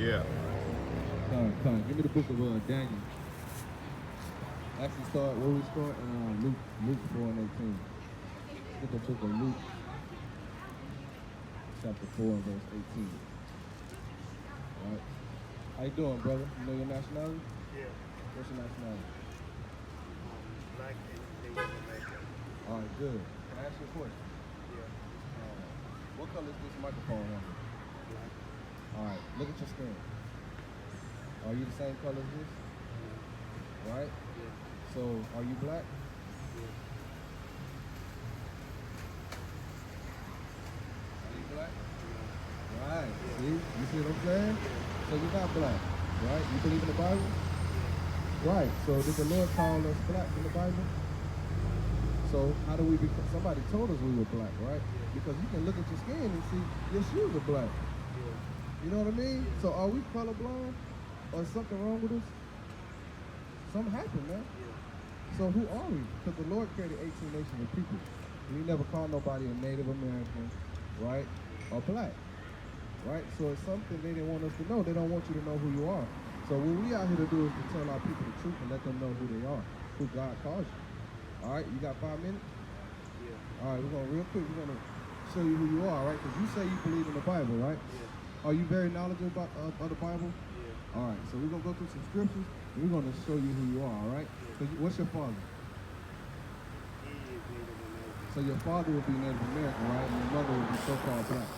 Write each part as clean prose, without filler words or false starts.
Yeah. Come. Give me the book of Daniel. Actually, start where we start. Luke 4:18. Look at the book of Luke, chapter 4 and verse 18. All right. How you doing, brother? You know your nationality? Yeah. What's your nationality? Black and Native American. All right, good. Can I ask you a question? Yeah. What color is this microphone on? Black. All right, look at your skin. Are you the same color as this? Right? Yeah. So, are you black? Yeah. Are you black? Yeah. Right. See? You see what I'm saying? So you're not black, right? You believe in the Bible? Right. So did the Lord call us black in the Bible? So how do we become? Somebody told us we were black, right? Because you can look at your skin and see your shoes are black. Yeah. You know what I mean? So are we colorblind? Or is something wrong with us? Something happened, man. Yeah. So who are we? Because the Lord created 18 nations of people. And he never called nobody a Native American, right? Or black. Right? So it's something they didn't want us to know. They don't want you to know who you are. So what we out here to do is to tell our people the truth and let them know who they are, who God calls you. All right? You got 5 minutes? Yeah. All right, we're going to real quick, we're going to show you who you are, right? Because you say you believe in the Bible, right? Yeah. Are you very knowledgeable about of the Bible? Yeah. All right, so we're going to go through some scriptures and we're going to show you who you are, all right? So what's your father? He is Native American. So your father would be Native American, right? And your mother would be so-called black.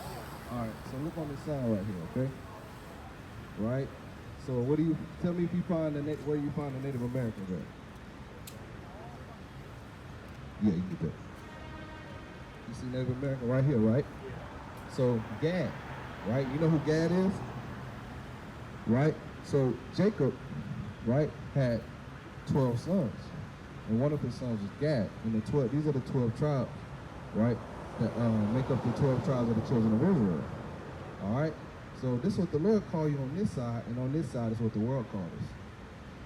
All right, so look on this side right here, okay? Right? So what do you, tell me if you find where you find the Native Americans at? Yeah, you get that. You see Native American right here, right? Yeah. So Gad, right? You know who Gad is? Right? So Jacob, right, had 12 sons. And one of his sons was Gad. And these are the 12 tribes, right? That make up the 12 tribes of the children of Israel. All right? So this is what the Lord called you on this side, and on this side is what the world called us.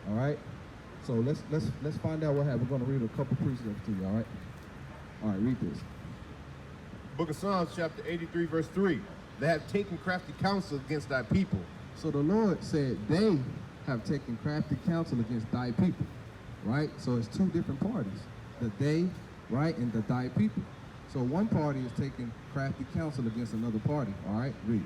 All right? So let's find out what happened. We're going to read a couple precepts to you, all right? All right, read this. Book of Psalms, chapter 83, verse 3. They have taken crafty counsel against thy people. So the Lord said they have taken crafty counsel against thy people, right? So it's two different parties, the they, right, and the thy people. So one party is taking crafty counsel against another party, all right? Read.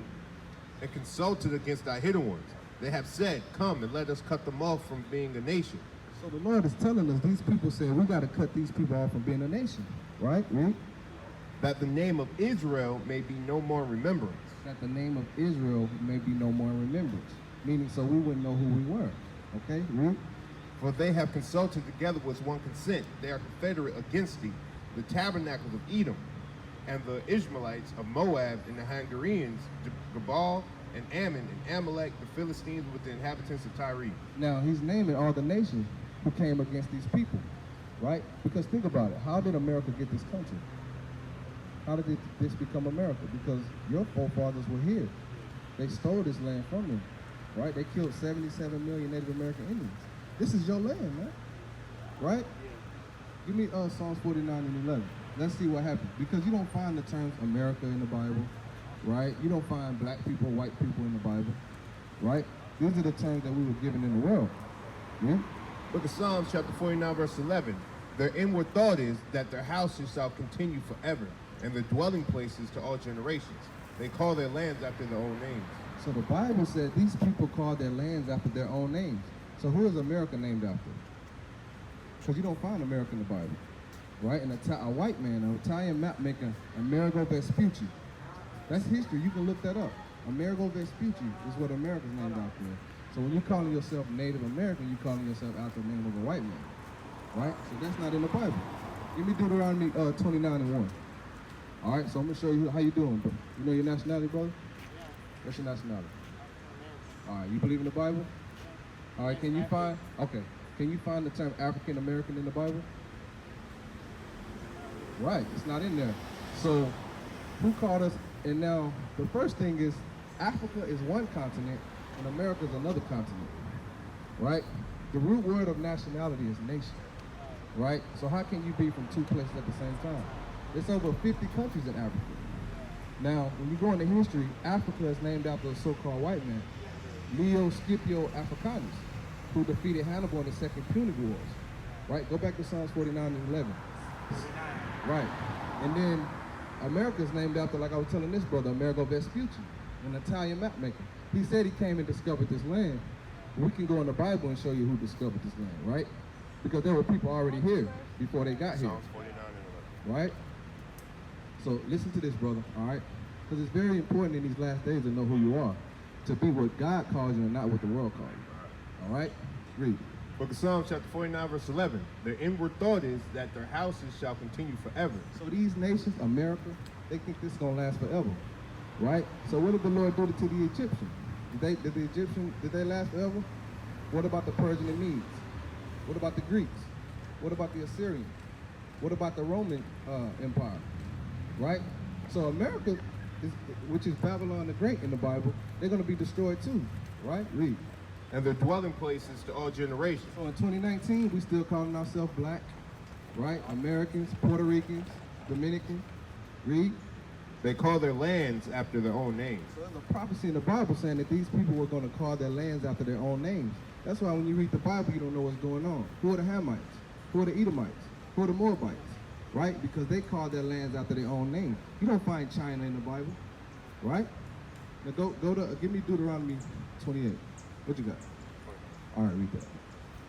And consulted against thy hidden ones. They have said, come and let us cut them off from being a nation. So the Lord is telling us these people said we got to cut these people off from being a nation, right? Read. That the name of Israel may be no more in remembrance. That the name of Israel may be no more in remembrance. Meaning so we wouldn't know who we were. Okay, read. For they have consulted together with one consent. They are confederate against thee, the tabernacles of Edom, and the Ishmaelites of Moab, and the Hungarians, Gebal, and Ammon, and Amalek, the Philistines with the inhabitants of Tyre. Now he's naming all the nations who came against these people, right? Because think about it. How did America get this country? How did this become America? Because your forefathers were here. They stole this land from them, right? They killed 77 million Native American Indians. This is your land, man, right? Yeah. Give me Psalms 49 and 11. Let's see what happens. Because you don't find the terms America in the Bible, right? You don't find black people, white people in the Bible, right? These are the terms that we were given in the world. Yeah? Book of Psalms, chapter 49, verse 11. Their inward thought is that their houses shall continue forever, and their dwelling places to all generations. They call their lands after their own names. So the Bible said these people call their lands after their own names. So who is America named after? Because you don't find America in the Bible, right? And a white man, an Italian map maker, Amerigo Vespucci. That's history. You can look that up. Amerigo Vespucci is what America's named after. So when you're calling yourself Native American, you're calling yourself after the name of a white man, right? So that's not in the Bible. Give me Deuteronomy 29 and 1. All right, so I'm gonna show you how you doing, bro. You know your nationality, brother? Yeah. What's your nationality? All right, you believe in the Bible? All right, can you find the term African American in the Bible? Right, it's not in there. So who called us? And now the first thing is Africa is one continent and America is another continent, right? The root word of nationality is nation, right? So how can you be from two places at the same time? There's over 50 countries in Africa. Now, when you go into history, Africa is named after a so-called white man Leo Scipio Africanus, who defeated Hannibal in the Second Punic Wars. Right? Go back to Psalms 49 and 11. Right. And then America is named after, like I was telling this brother, Amerigo Vespucci, an Italian map maker. He said he came and discovered this land. We can go in the Bible and show you who discovered this land, right? Because there were people already here before they got here, Psalms 49 and 11. right? So listen to this, brother, all right? Because it's very important in these last days to know who you are, to be what God calls you and not what the world calls you, all right? Read. Book of Psalms chapter 49 verse 11. Their inward thought is that their houses shall continue forever. So these nations, America, they think this is gonna last forever, right? So what did the Lord do to the Egyptians? Did the Egyptians, did they last forever? What about the Persian and Medes? What about the Greeks? What about the Assyrians? What about the Roman Empire, right? So America, which is Babylon the Great in the Bible, they're gonna be destroyed too, right? Read. And their dwelling places to all generations. So in 2019, we still calling ourselves black, right? Americans, Puerto Ricans, Dominicans. Read. They call their lands after their own names. So there's a prophecy in the Bible saying that these people were going to call their lands after their own names. That's why when you read the Bible, you don't know what's going on. Who are the Hamites? Who are the Edomites? Who are the Moabites? Right? Because they called their lands after their own name. You don't find China in the Bible, right? Now go to, give me Deuteronomy 28. What you got? All right, read that.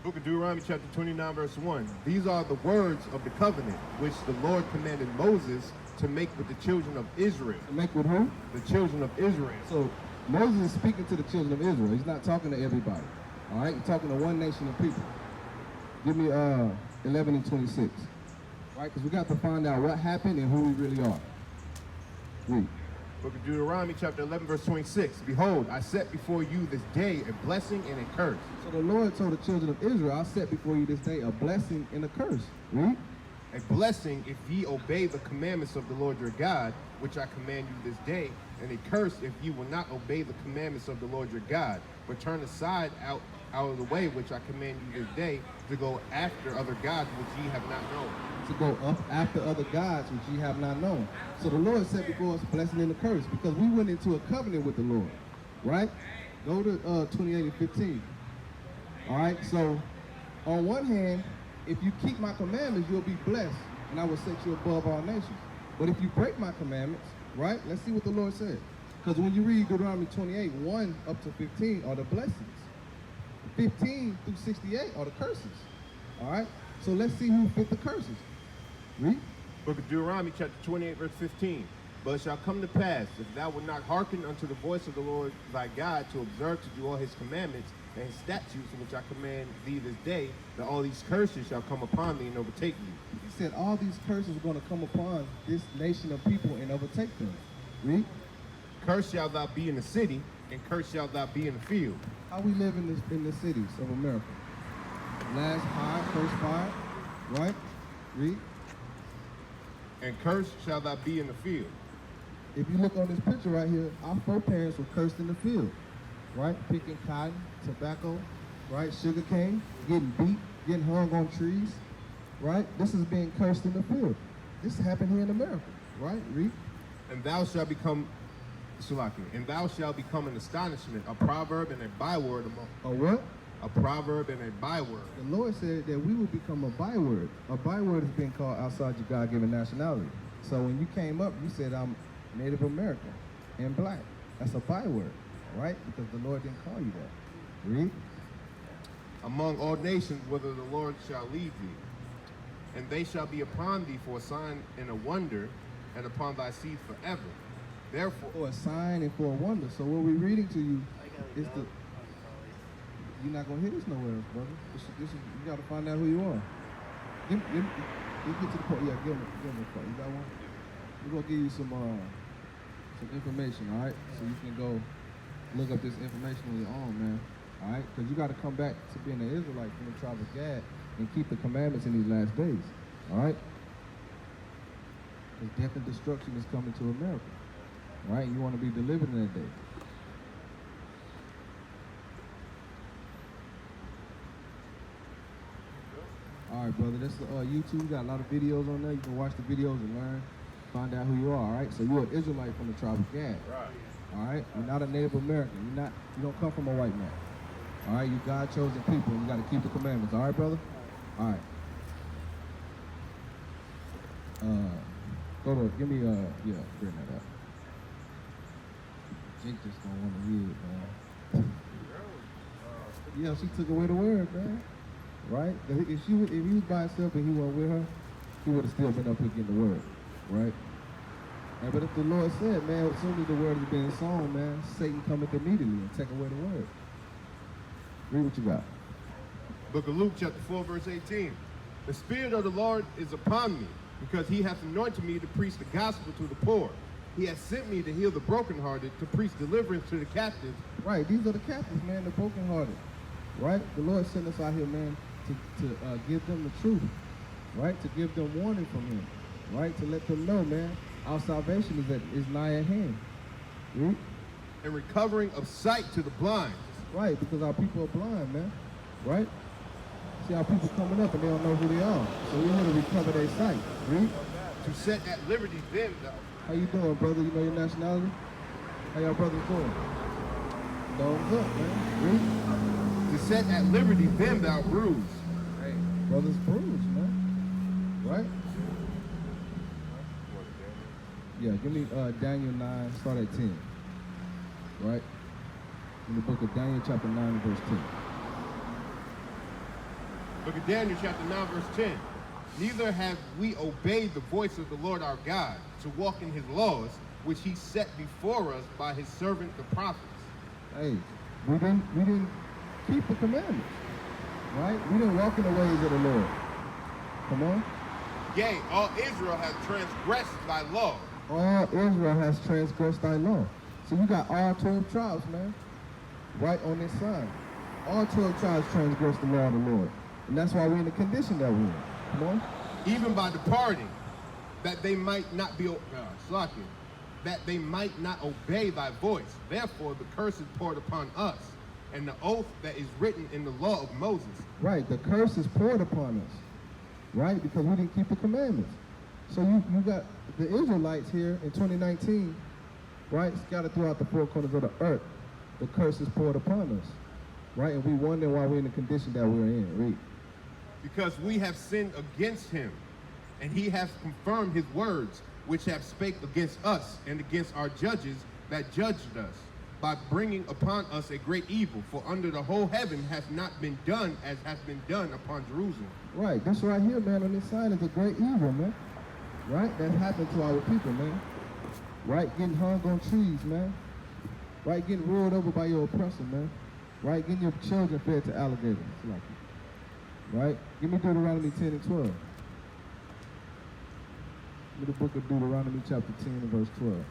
Book of Deuteronomy chapter 29 verse 1. These are the words of the covenant which the Lord commanded Moses to make with the children of Israel. To make with who? The children of Israel. So Moses is speaking to the children of Israel. He's not talking to everybody. All right, he's talking to one nation of people. Give me 11 and 26. Right, because we got to find out what happened and who we really are. Read. Book of Deuteronomy chapter 11 verse 26. Behold, I set before you this day a blessing and a curse. So the Lord told the children of Israel, I set before you this day a blessing and a curse. Read. A blessing if ye obey the commandments of the Lord your God, which I command you this day, and a curse if ye will not obey the commandments of the Lord your God, but turn aside out of the way which I command you this day, to go after other gods which ye have not known. To go up after other gods which ye have not known. So the Lord set before us a blessing and a curse because we went into a covenant with the Lord, right? Go to 28 and 15. All right, so on one hand, if you keep my commandments, you'll be blessed, and I will set you above all nations. But if you break my commandments, right, let's see what the Lord said. Because when you read Deuteronomy 28, 1 up to 15 are the blessings. 15 through 68 are the curses, all right? So let's see who fit the curses. Read. Book of Deuteronomy chapter 28 verse 15. But it shall come to pass, if thou wilt not hearken unto the voice of the Lord thy God, to observe to do all his commandments and his statutes which I command thee this day, that all these curses shall come upon thee and overtake thee. He said all these curses are going to come upon this nation of people and overtake them. Read. Cursed shalt thou be in the city, and cursed shalt thou be in the field. How we live in the cities of America? Last fire, first fire, right? Read. And cursed shalt thou be in the field. If you look on this picture right here, our foreparents were cursed in the field, right? Picking cotton, tobacco, right? Sugar cane, getting beat, getting hung on trees, right? This is being cursed in the field. This happened here in America, right? Read. And thou shalt become, Salaki, and thou shalt become an astonishment, a proverb and a byword among. A what? A proverb and a byword. The Lord said that we will become a byword. A byword is being called outside your God-given nationality. So when you came up, you said, I'm Native American and black. That's a byword, right? Because the Lord didn't call you that. Read. Among all nations, whither the Lord shall lead thee. And they shall be upon thee for a sign and a wonder, and upon thy seed forever. Therefore, For a sign and for a wonder. So what we're reading to you is the... You're not going to hear this nowhere else, brother. This is, you got to find out who you are. Let's get to the point. Yeah, give him a point. You got one? We're going to give you some information, all right? So you can go look up this information on your own, man. All right? Because you got to come back to being an Israelite from the tribe of Gad and keep the commandments in these last days. All right? Because death and destruction is coming to America. All right? You want to be delivered in that day. All right, brother. That's YouTube. We got a lot of videos on there. You can watch the videos and learn, find out who you are. All right. So you're an Israelite from the tribe of Gad. right. All right, you're not a Native American. You don't come from a white man. All right, you God chosen people, and you got to keep the commandments. All right, brother. All right. Give me bring that up. Jake just don't want to hear it, man. Yeah, she took away the word, man. Right? If he was by himself and he wasn't with her, he would have still been up here getting the word, right? And but if the Lord said, man, as soon as the word has been sown, man, Satan cometh immediately and take away the word. Read what you got. Book of Luke, chapter 4, verse 18. The Spirit of the Lord is upon me, because he hath anointed me to preach the gospel to the poor. He has sent me to heal the brokenhearted, to preach deliverance to the captives. Right, these are the captives, man, the brokenhearted. Right? The Lord sent us out here, man, to give them the truth. Right? To give them warning from him. Right? To let them know, man, our salvation is nigh at hand. Read. And recovering of sight to the blind. Right, because our people are blind, man. Right? See our people coming up and they don't know who they are. So we want to recover their sight. Read. To set at liberty them that. How you doing, brother? You know your nationality? How y'all brothers doing? Thumbs up, man. Read. To set at liberty them that are bruised. Hey, brothers bruised, man. Right? Yeah, give me Daniel 9, start at 10. Right? In the book of Daniel, chapter 9, verse 10. Book of Daniel, chapter 9, verse 10. Neither have we obeyed the voice of the Lord our God, to walk in his laws, which he set before us by his servant the prophets. Hey, we didn't keep the commandments. Right? We didn't walk in the ways of the Lord. Come on. Yea, all Israel have transgressed thy law. All Israel has transgressed thy law. So you got all 12 tribes, man, right on this side. All 12 tribes transgressed the law of the Lord. And that's why we're in the condition that we're in. Come on. Even by departing, that they might not be, that they might not obey thy voice. Therefore the curse is poured upon us, and the oath that is written in the law of Moses. Right, the curse is poured upon us, right, because we didn't keep the commandments. So you got the Israelites here in 2019, right, scattered throughout the four corners of the earth. The curse is poured upon us, right, and we wonder why we're in the condition that we're in. Read. Because we have sinned against him, and he hath confirmed his words, which have spake against us and against our judges that judged us, by bringing upon us a great evil. For under the whole heaven hath not been done as hath been done upon Jerusalem. Right, this right here, man, on this side is a great evil, man. Right, that happened to our people, man. Right, getting hung on trees, man. Right, getting ruled over by your oppressor, man. Right, getting your children fed to alligators. Like it. Right? Give me Deuteronomy 10 and 12. Give me the book of Deuteronomy chapter 10 and verse 12.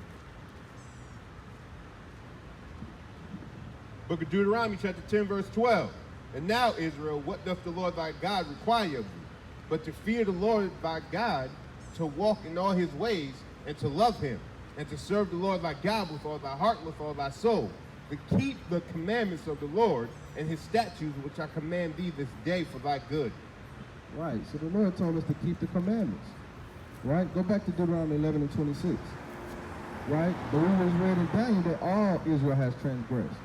Book of Deuteronomy chapter 10 verse 12. And now, Israel, what doth the Lord thy God require of you? But to fear the Lord thy God, to walk in all his ways, and to love him, and to serve the Lord thy God with all thy heart and with all thy soul, to keep the commandments of the Lord and his statutes, which I command thee this day for thy good. Right, so the Lord told us to keep the commandments. Right, go back to Deuteronomy 11 and 26. Right, but we was read in Daniel that all Israel has transgressed.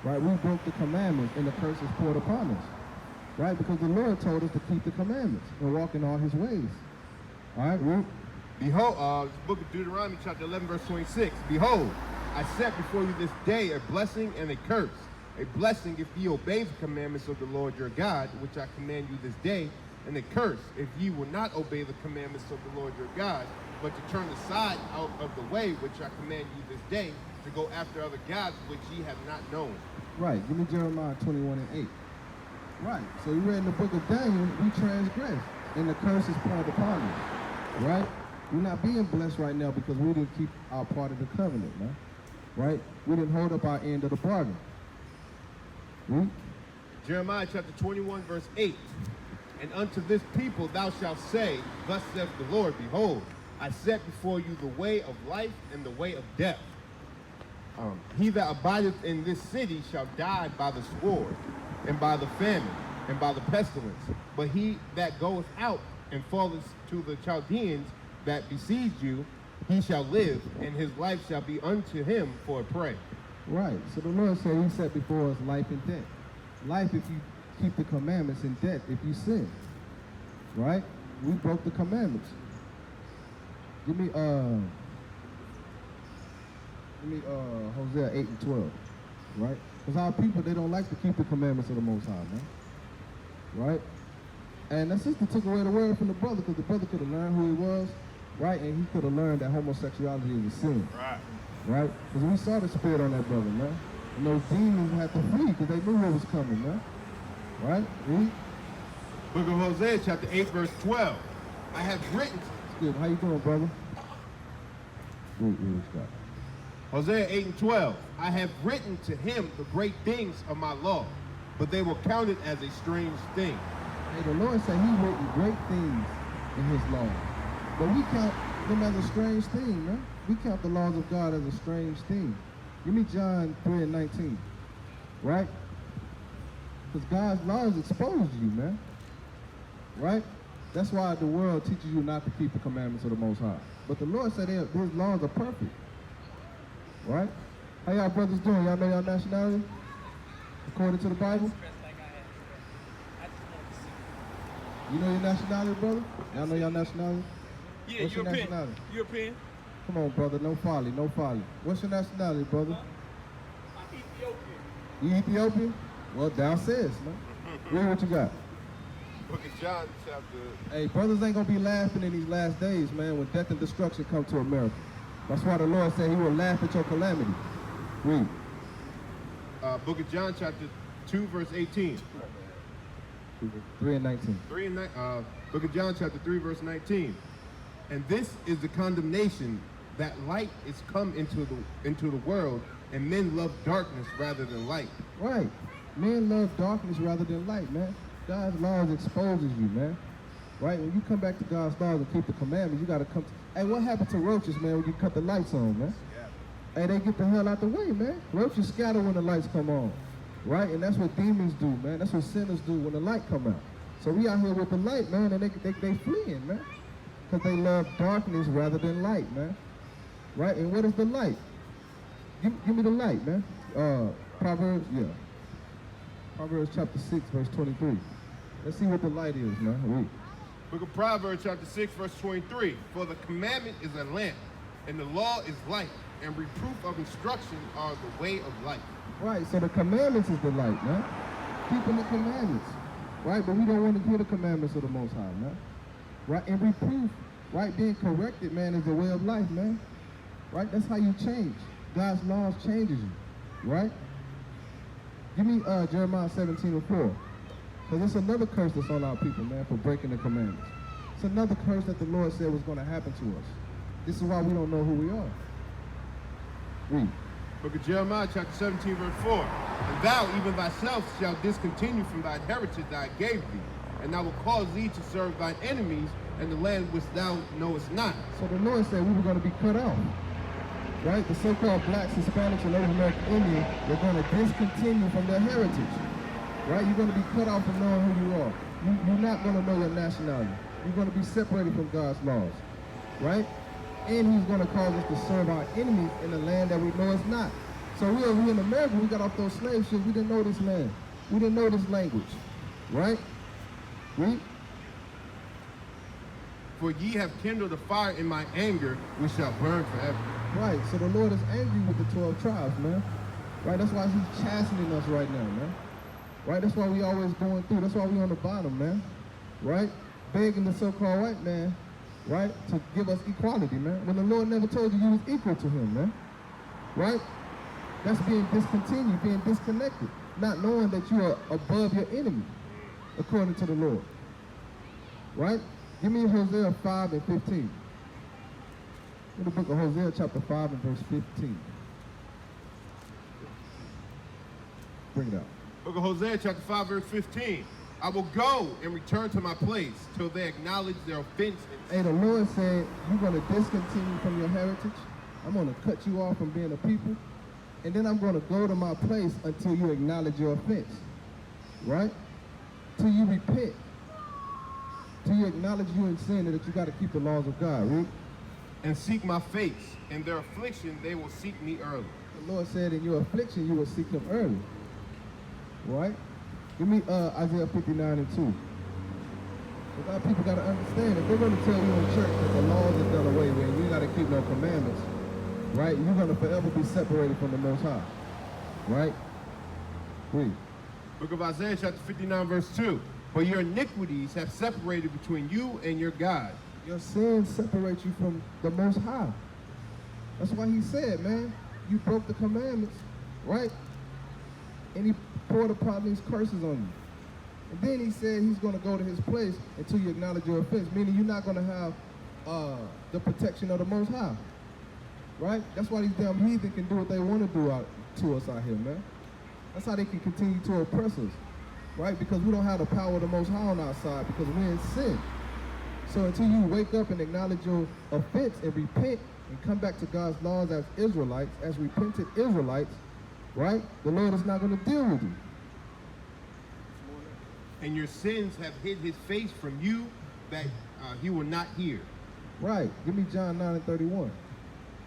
Right, we broke the commandments and the curse is poured upon us. Right, because the Lord told us to keep the commandments and walk in all his ways. All right, read. Behold, book of Deuteronomy chapter 11 verse 26. Behold, I set before you this day a blessing and a curse. A blessing if ye obey the commandments of the Lord your God, which I command you this day, and a curse if ye will not obey the commandments of the Lord your God, but to turn aside out of the way which I command you this day, to go after other gods which ye have not known. Right, give me Jeremiah 21 and 8. Right, so we read in the book of Daniel, we transgressed, and the curse is poured upon us. Right? We're not being blessed right now because we didn't keep our part of the covenant, man. Right? We didn't hold up our end of the bargain. Jeremiah chapter 21 verse 8. And unto this people thou shalt say, thus saith the Lord, behold, I set before you the way of life and the way of death. He that abideth in this city shall die by the sword, and by the famine, and by the pestilence. But he that goeth out and falleth to the Chaldeans that besiege you, he shall live, and his life shall be unto him for a prey. Right. So the Lord said he set before us life and death. Life if you keep the commandments, and death if you sin. Right? We broke the commandments. Give me Hosea 8 and 12. Right? Because our people, they don't like to keep the commandments of the Most High, man. Right? And the sister took away the word from the brother, because the brother could have learned who he was, right? And he could have learned that homosexuality is a sin. Right. Right? Because we saw the spirit on that brother, man. And those demons had to flee because they knew what was coming, man. Right? Read. Book of Hosea, chapter 8, verse 12. I have written. Good. How you doing, brother? Read, Scott. Hosea 8 and 12. I have written to him the great things of my law, but they were counted as a strange thing. Hey, the Lord said he written great things in his law. But we count them as a strange thing, man. We count the laws of God as a strange thing. Give me John 3 and 19. Right? Because God's laws expose you, man. Right? That's why the world teaches you not to keep the commandments of the Most High. But the Lord said his laws are perfect. Right? How y'all brothers doing? Y'all know y'all nationality? According to the Bible? You know your nationality, brother? Y'all know your nationality? Yeah, What's your European. nationality? European. Come on, brother. No folly, no folly. What's your nationality, brother? I'm Ethiopian. You Ethiopian? Well, down says, man. Read what you got. Book of John, chapter. Hey, brothers ain't gonna be laughing in these last days, man, when death and destruction come to America. That's why the Lord said he will laugh at your calamity. Read. Book of John, chapter 2, verse 18. 3 and 19. Book of John, chapter 3, verse 19. And this is the condemnation, that light is come into the world, and men love darkness rather than light. Right. Men love darkness rather than light, man. God's laws exposes you, man. Right? When you come back to God's laws and keep the commandments, you gotta come to... Hey, what happened to roaches, man, when you cut the lights on, man? Yeah. Hey, they get the hell out the way, man. Roaches scatter when the lights come on. Right? And that's what demons do, man. That's what sinners do when the light come out. So we out here with the light, man, and they fleeing, man. Because they love darkness rather than light, man. Right? And what is the light? Give me the light, man. Proverbs chapter 6, verse 23. Let's see what the light is, man. Read. Book of Proverbs, chapter 6, verse 23. For the commandment is a lamp, and the law is light, and reproof of instruction are the way of life. Right, so the commandments is the light, man. Keeping the commandments. Right, but we don't want to hear the commandments of the Most High, man. Right, and reproof, right, being corrected, man, is the way of life, man. Right, that's how you change. God's laws changes you, right? Give me Jeremiah 17 and 4. Because it's another curse that's on our people, man, for breaking the commandments. It's another curse that the Lord said was going to happen to us. This is why we don't know who we are. Read. Book of Jeremiah, chapter 17, verse 4. And thou, even thyself, shalt discontinue from thine heritage that I gave thee, and I will cause thee to serve thine enemies, and the land which thou knowest not. So the Lord said we were going to be cut off. Right? The so-called blacks, Hispanics, and Native American Indians, they're going to discontinue from their heritage. Right? You're going to be cut off from knowing who you are. You're not going to know your nationality. You're going to be separated from God's laws. Right? And he's going to cause us to serve our enemies in a land that we know is not. So we over here in America, we got off those slave ships. We didn't know this land. We didn't know this language. Right? Read. For ye have kindled a fire in my anger, which shall burn forever. Right, so the Lord is angry with the 12 tribes, man. Right, that's why he's chastening us right now, man. Right, that's why we always going through. That's why we on the bottom, man. Right? Begging the so-called white man, right, to give us equality, man. When the Lord never told you was equal to him, man. Right? That's being discontinued, being disconnected. Not knowing that you are above your enemy, according to the Lord. Right? Give me Hosea 5 and 15. In the book of Hosea, chapter 5 and verse 15. Bring it out. Book of Hosea, chapter 5, verse 15. I will go and return to my place till they acknowledge their offense. Hey, the Lord said, you're going to discontinue from your heritage. I'm going to cut you off from being a people. And then I'm going to go to my place until you acknowledge your offense. Right? Till you repent. Till you acknowledge you in sin and that you got to keep the laws of God. Right? and seek my face. In their affliction, they will seek me early. The Lord said in your affliction you will seek him early. Right? Give me Isaiah 59 and 2. A lot of people got to understand, if they're going to tell you in church that the laws are done away with and you got to keep no commandments, right, you're going to forever be separated from the Most High. Right? Read. Book of Isaiah chapter 59 verse 2. For your iniquities have separated between you and your God. Your sins separate you from the Most High. That's why he said, man, you broke the commandments, right? And he poured upon these curses on you. And then he said he's going to go to his place until you acknowledge your offense, meaning you're not going to have the protection of the Most High, right? That's why these damn heathen can do what they want to do to us out here, man. That's how they can continue to oppress us, right? Because we don't have the power of the Most High on our side because we're in sin. So until you wake up and acknowledge your offense and repent and come back to God's laws as Israelites, as repentant Israelites, right? The Lord is not going to deal with you. And your sins have hid his face from you that he will not hear. Right. Give me John 9 and 31.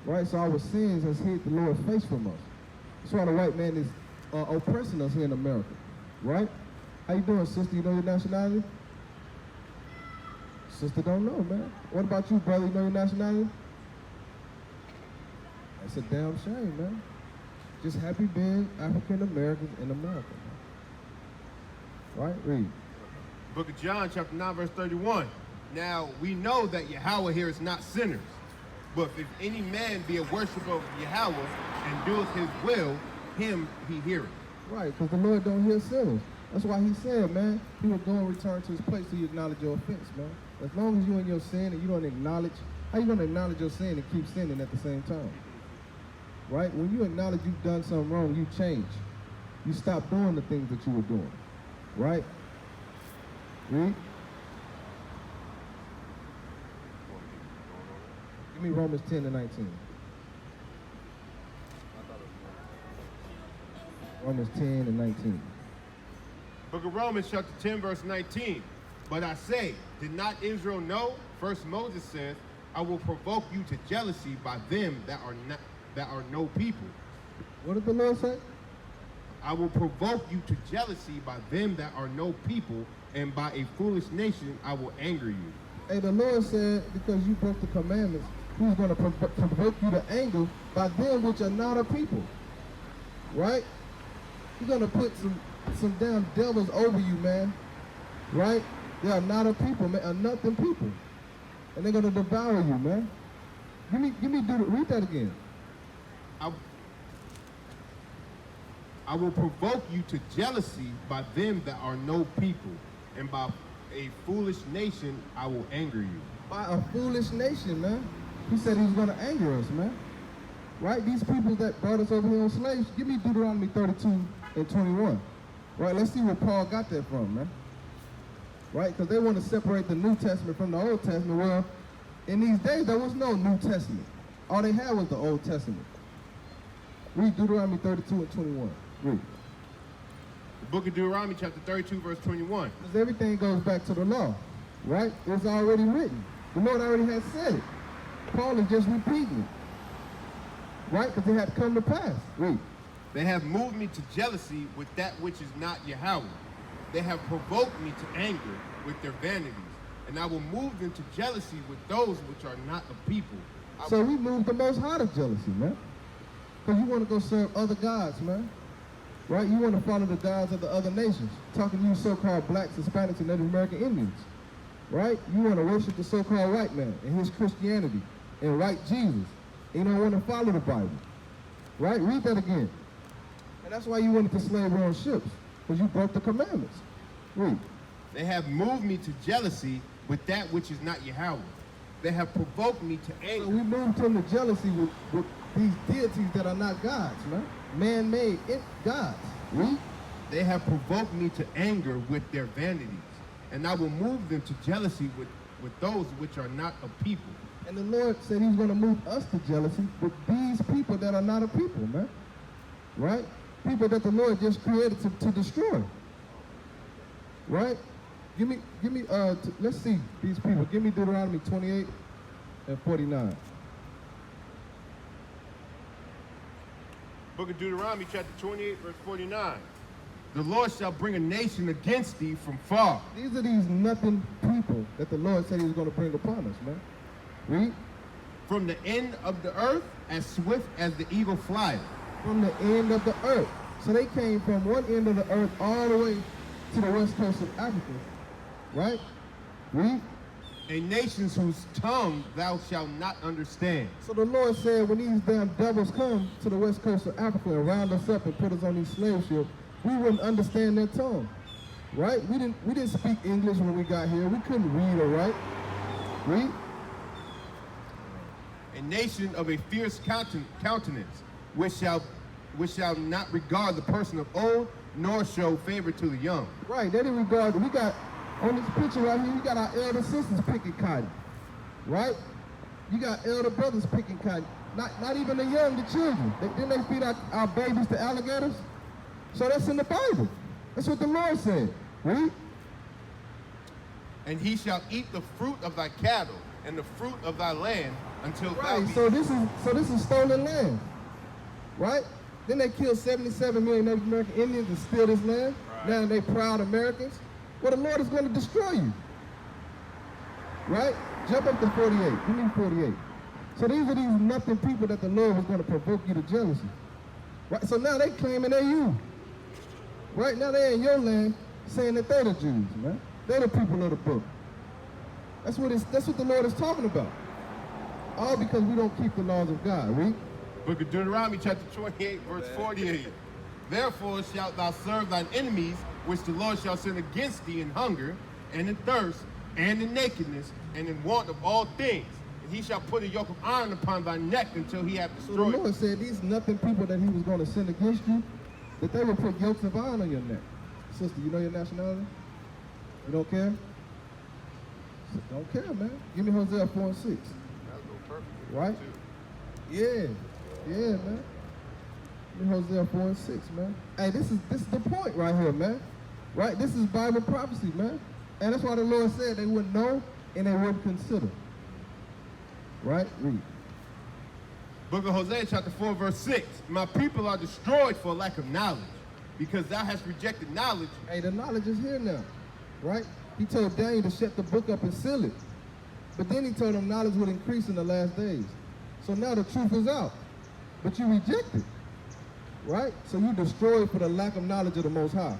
Right? So our sins has hid the Lord's face from us. That's why the white man is oppressing us here in America. Right? How you doing, sister? You know your nationality? Sister don't know, man. What about you, brother? You know your nationality? That's a damn shame, man. Just happy being African Americans in America. Right? Read. Book of John chapter 9 verse 31. Now we know that Yahweh here is not sinners. But if any man be a worshiper of Yahweh and doeth his will, him he heareth. Right, because the Lord don't hear sinners. That's why he said, man, he will go and return to his place till you acknowledge your offense, man. As long as you're in your sin and you don't acknowledge, how you going to acknowledge your sin and keep sinning at the same time? Right? When you acknowledge you've done something wrong, you change. You stop doing the things that you were doing. Right? Read. Give me Romans 10 and 19. Romans 10 and 19. Book of Romans chapter 10 verse 19. But I say, did not Israel know? First Moses says, I will provoke you to jealousy by them that are no people. What did the Lord say? I will provoke you to jealousy by them that are no people, and by a foolish nation I will anger you. Hey, the Lord said, because you broke the commandments, he's going to provoke you to anger by them which are not a people. Right? He's going to put some damn devils over you, man. Right? They are not a people, man, are nothing people. And they're going to devour you, man. Read that again. I will provoke you to jealousy by them that are no people, and by a foolish nation I will anger you. By a foolish nation, man. He said he was going to anger us, man. Right? These people that brought us over here on slaves, give me Deuteronomy 32 and 21. Right? Let's see where Paul got that from, man. Right? Because they want to separate the New Testament from the Old Testament. Well, in these days, there was no New Testament. All they had was the Old Testament. Read Deuteronomy 32 and 21. Read. The book of Deuteronomy chapter 32 verse 21. Because everything goes back to the law. Right? It's already written. The Lord already has said it. Paul is just repeating it. Right? Because it had come to pass. Read. They have moved me to jealousy with that which is not Yahweh. They have provoked me to anger with their vanities, and I will move them to jealousy with those which are not a people. So we moved the Most High to jealousy, man. Because you want to go serve other gods, man. Right? You want to follow the gods of the other nations. Talking to you so-called blacks, Hispanics, and Native American Indians. Right? You want to worship the so-called white man and his Christianity and white Jesus. And you don't want to follow the Bible. Right? Read that again. And that's why you wanted to slave on ships. Because you broke the commandments. Read. They have moved me to jealousy with that which is not Yahweh. They have provoked me to anger. So we moved him to jealousy with these deities that are not gods, man. Man-made gods. Read. They have provoked me to anger with their vanities, and I will move them to jealousy with those which are not a people. And the Lord said he's going to move us to jealousy with these people that are not a people, man. Right? People that the Lord just created to destroy. Right? Give me, let's see these people. Give me Deuteronomy 28 and 49. Book of Deuteronomy, chapter 28, verse 49. The Lord shall bring a nation against thee from far. These are these nothing people that the Lord said he was going to bring upon us, man. Read. From the end of the earth, as swift as the eagle flieth. From the end of the earth. So they came from one end of the earth all the way to the west coast of Africa, right? Read. A nations whose tongue thou shalt not understand. So the Lord said when these damn devils come to the west coast of Africa and round us up and put us on these slave ships, we wouldn't understand their tongue, right? We didn't speak English when we got here. We couldn't read or write. Read. A nation of a fierce countenance, which shall not regard the person of old, nor show favor to the young. Right, they didn't regard, we got, on this picture right here, you got our elder sisters picking cotton, right? You got elder brothers picking cotton. Not even the young, the children. Didn't they feed our babies to alligators? So that's in the Bible. That's what the Lord said. Read. And he shall eat the fruit of thy cattle and the fruit of thy land until thou Right, be. so this is stolen land, right? Then they killed 77 million Native American Indians and steal this land. Right. Now they proud Americans. Well, the Lord is going to destroy you, right? Jump up to 48. Give me 48. So these are these nothing people that the Lord was going to provoke you to jealousy, right? So now they claiming they're you, right? Now they're in your land saying that they're the Jews, man. They're the people of the book. That's what the Lord is talking about. All because we don't keep the laws of God. Read. Book of Deuteronomy, chapter 28, verse 48. Therefore shalt thou serve thine enemies, which the Lord shall send against thee in hunger, and in thirst, and in nakedness, and in want of all things. And he shall put a yoke of iron upon thy neck until he hath So the destroyed. Lord said these nothing people that he was going to send against you, that they would put yokes of iron on your neck. Sister, you know your nationality? You don't care? Don't care, man. Give me Hosea 4 and 6. That'll go perfect. Right? Yeah, man. Give me Hosea 4 and 6, man. Hey, this is the point right here, man. Right? This is Bible prophecy, man. And that's why the Lord said they wouldn't know and they wouldn't consider. Right? Read. Book of Hosea, chapter 4, verse 6. My people are destroyed for lack of knowledge, because thou hast rejected knowledge. Hey, the knowledge is here now, right? He told Daniel to shut the book up and seal it. But then he told him knowledge would increase in the last days. So now the truth is out, but you reject it, right? So you destroyed for the lack of knowledge of the Most High,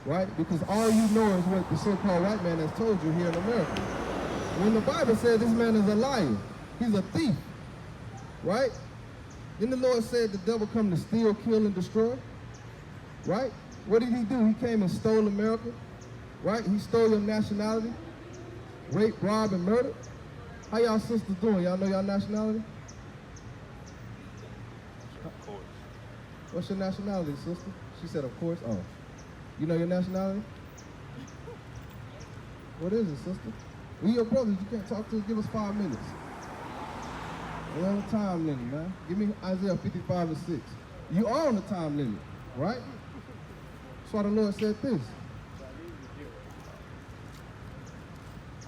right? Because all you know is what the so-called white man has told you here in America. When the Bible says this man is a liar, he's a thief, right? Then the Lord said the devil come to steal, kill, and destroy, right? What did he do? He came and stole America, right? He stole your nationality, raped, robbed, and murdered. How y'all sisters doing? Y'all know y'all nationality? Of course. What's your nationality, sister? She said, of course. Oh. You know your nationality? What is it, sister? We your brothers. You can't talk to us. Give us 5 minutes. We're on the time limit, man. Give me Isaiah 55 and 6. You are on the time limit, right? That's why the Lord said this.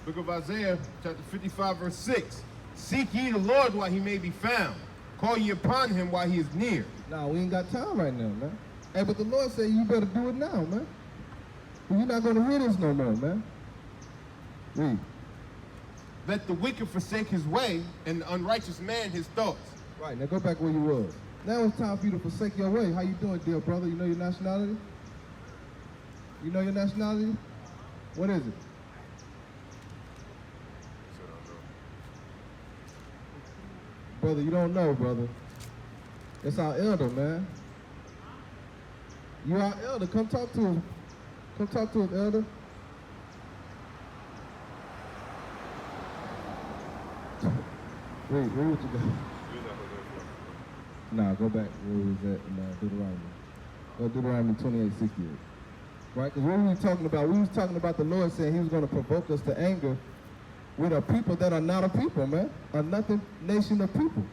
Book of Isaiah, chapter 55, verse 6. Seek ye the Lord while he may be found. Call ye upon him while he is near. Nah, we ain't got time right now, man. Hey, but the Lord said you better do it now, man. You're not going to hear this no more, man. Read. Let the wicked forsake his way, and the unrighteous man his thoughts. Right, now go back where you was. Now it's time for you to forsake your way. How you doing, dear brother? You know your nationality? You know your nationality? What is it? Brother, you don't know, brother. It's our elder, man. You our elder. Come talk to him. Come talk to him, elder. Wait, what you got? Nah, go back where we was at in Deuteronomy. Go Deuteronomy 28:68. Right? Because what we were talking about, we was talking about the Lord saying he was going to provoke us to anger with a people that are not a people, man. A nothing nation of people.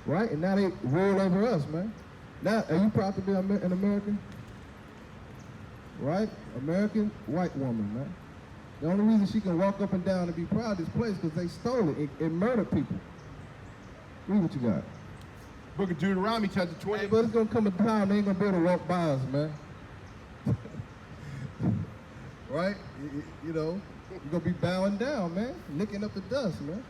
Right? And now they rule over us, man. Now, are you proud to be an American? Right? American white woman, man. The only reason she can walk up and down and be proud of this place because they stole it and murdered people. Read what you got. Book of Deuteronomy, chapter 20. Hey, but it's gonna come a time they ain't gonna be able to walk by us, man. Right? You know, you're gonna be bowing down, man, licking up the dust, man.